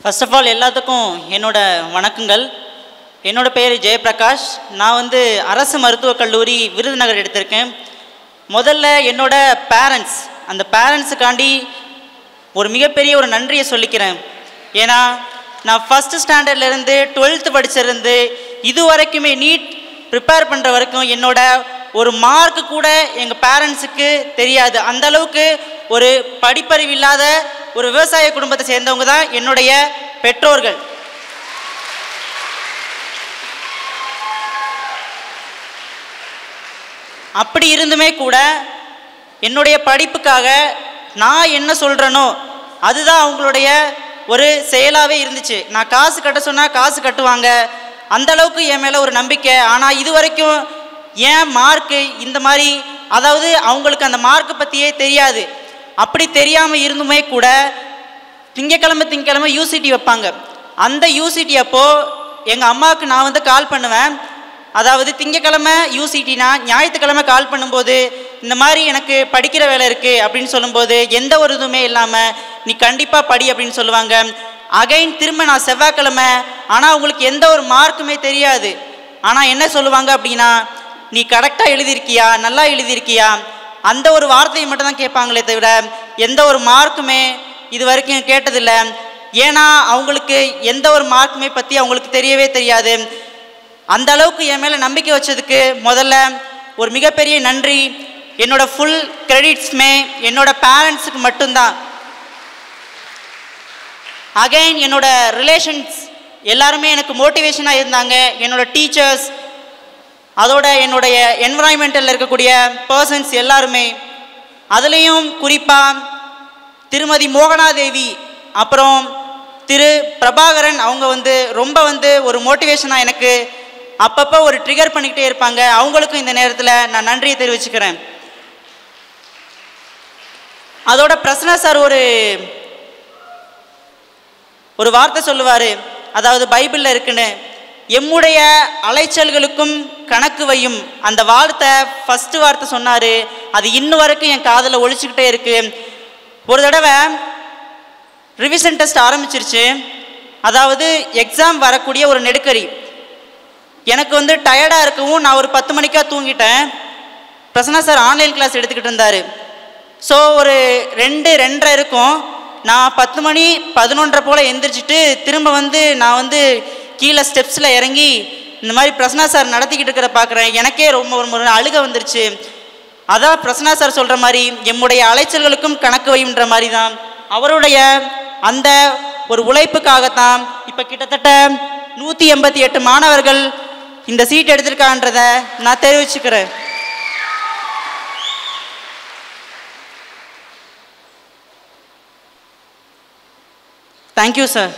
First of all எல்லாத்துக்கும் என்னோட வணக்கங்கள். என்னோட பேர் ஜெயபிரகாஷ். நான் வந்து அரசு மருத்துவக் கல்லூரி விருதுநகர் எடுத்திருக்கேன். முதல்ல என்னோட பேரண்ட்ஸ், அந்த பேரண்ட்ஸுக்காண்டி ஒரு மிகப்பெரிய ஒரு நன்றியை சொல்லிக்கிறேன். ஏன்னா நான் ஃபஸ்ட்டு ஸ்டாண்டர்ட்லேருந்து 12th படிச்சிருந்து இது வரைக்குமே நீட் ப்ரிப்பேர் பண்ணுற வரைக்கும் என்னோட ஒரு மார்க்கு கூட எங்கள் பேரண்ட்ஸுக்கு தெரியாது. அந்தளவுக்கு ஒரு படிப்பறிவு இல்லாத ஒரு விவசாய குடும்பத்தை சேர்ந்தவங்க தான் என்னுடைய பெற்றோர்கள். அப்படி இருந்துமே கூட என்னுடைய படிப்புக்காக நான் என்ன சொல்கிறேனோ அதுதான் அவங்களுடைய ஒரு செயலாகவே இருந்துச்சு. நான் காசு கட்ட சொன்னால் காசு கட்டுவாங்க, அந்தளவுக்கு என் மேலே ஒரு நம்பிக்கை. ஆனால் இது வரைக்கும் ஏன் மார்க்கு இந்த மாதிரி, அதாவது அவங்களுக்கு அந்த மார்க்கை பற்றியே தெரியாது. அப்படி தெரியாமல் இருந்துமே கூட திங்கக்கிழமை யூசிடி வைப்பாங்க. அந்த யூசிடி அப்போது எங்கள் அம்மாவுக்கு நான் வந்து கால் பண்ணுவேன். அதாவது திங்கக்கிழமை யூசிடினா ஞாயிற்றுக்கிழமை கால் பண்ணும்போது இந்த மாதிரி எனக்கு படிக்கிற வேலை இருக்குது அப்படின்னு சொல்லும்போது எந்த ஒரு இதுவுமே இல்லாமல் நீ கண்டிப்பாக படி அப்படின்னு சொல்லுவாங்க. அகைன் திரும்ப நான் செவ்வாய்க்கிழமை, ஆனால் உங்களுக்கு எந்த ஒரு மார்க்குமே தெரியாது. ஆனால் என்ன சொல்லுவாங்க அப்படின்னா, நீ கரெக்டாக எழுதியிருக்கியா, நல்லா எழுதியிருக்கியா, அந்த ஒரு வார்த்தையை மட்டும் தான் கேட்பாங்களே தவிர எந்த ஒரு மார்க்குமே இது வரைக்கும் கேட்டதில்லை. ஏன்னா அவங்களுக்கு எந்த ஒரு மார்க்குமே பற்றி அவங்களுக்கு தெரியவே தெரியாது. அந்த அளவுக்கு என் மேலே நம்பிக்கை வச்சதுக்கு முதல்ல ஒரு மிகப்பெரிய நன்றி. என்னோட ஃபுல் கிரெடிட்ஸுமே என்னோட பேரண்ட்ஸுக்கு மட்டும்தான். அகைன் என்னோட ரிலேஷன்ஸ் எல்லாருமே எனக்கு மோட்டிவேஷனாக இருந்தாங்க. என்னோட டீச்சர்ஸ், அதோட என்னுடைய என்விரான்மெண்டலில் இருக்கக்கூடிய பர்சன்ஸ் எல்லாருமே. அதுலேயும் குறிப்பாக திருமதி மோகனாதேவி, அப்புறம் திரு பிரபாகரன், அவங்க வந்து ரொம்ப வந்து ஒரு மோட்டிவேஷனாக எனக்கு அப்பப்போ ஒரு ட்ரிகர் பண்ணிக்கிட்டே இருப்பாங்க. அவங்களுக்கும் இந்த நேரத்தில் நான் நன்றியை தெரிவிச்சுக்கிறேன். அதோட பிரசன்னா சார் ஒரு வார்த்தை சொல்லுவார், அதாவது பைபிளில் இருக்குன்னு, எம்முடைய அலைச்சல்களுக்கும் கணக்கு வையும். அந்த வார்த்தை ஃபஸ்ட்டு வார்த்தை சொன்னார். அது இன்னும் வரைக்கும் என் காதில் ஒழிச்சுக்கிட்டே இருக்குது. ஒரு தடவை ரிவிஷன் டெஸ்ட் ஆரம்பிச்சிருச்சு. அதாவது எக்ஸாம் வரக்கூடிய ஒரு நெருக்கடி. எனக்கு வந்து டயர்டாக இருக்கவும் நான் ஒரு 10 மணிக்காக தூங்கிட்டேன். பிரசன்னா சார் ஆன்லைன் கிளாஸ் எடுத்துக்கிட்டு இருந்தார். ஸோ ஒரு 2-2:30 இருக்கும். நான் 10 மணி 11:30 போல் எந்திரிச்சிட்டு திரும்ப வந்து நான் வந்து கீழே ஸ்டெப்ஸில் இறங்கி இந்த மாதிரி பிரசன்னா சார் நடத்திக்கிட்டு இருக்கிற பார்க்குறேன். எனக்கே ரொம்ப ஒரு அழுக வந்துருச்சு. அதான் பிரசன்னா சார் சொல்கிற மாதிரி எம்முடைய அலைச்சல்களுக்கும் கணக்கு வையுன்ற மாதிரி தான் அவருடைய அந்த ஒரு உழைப்புக்காகத்தான் இப்போ கிட்டத்தட்ட 188 மாணவர்கள் இந்த சீட் எடுத்திருக்கான்றதை நான் தெரிவிச்சுக்கிறேன். Thank you sir.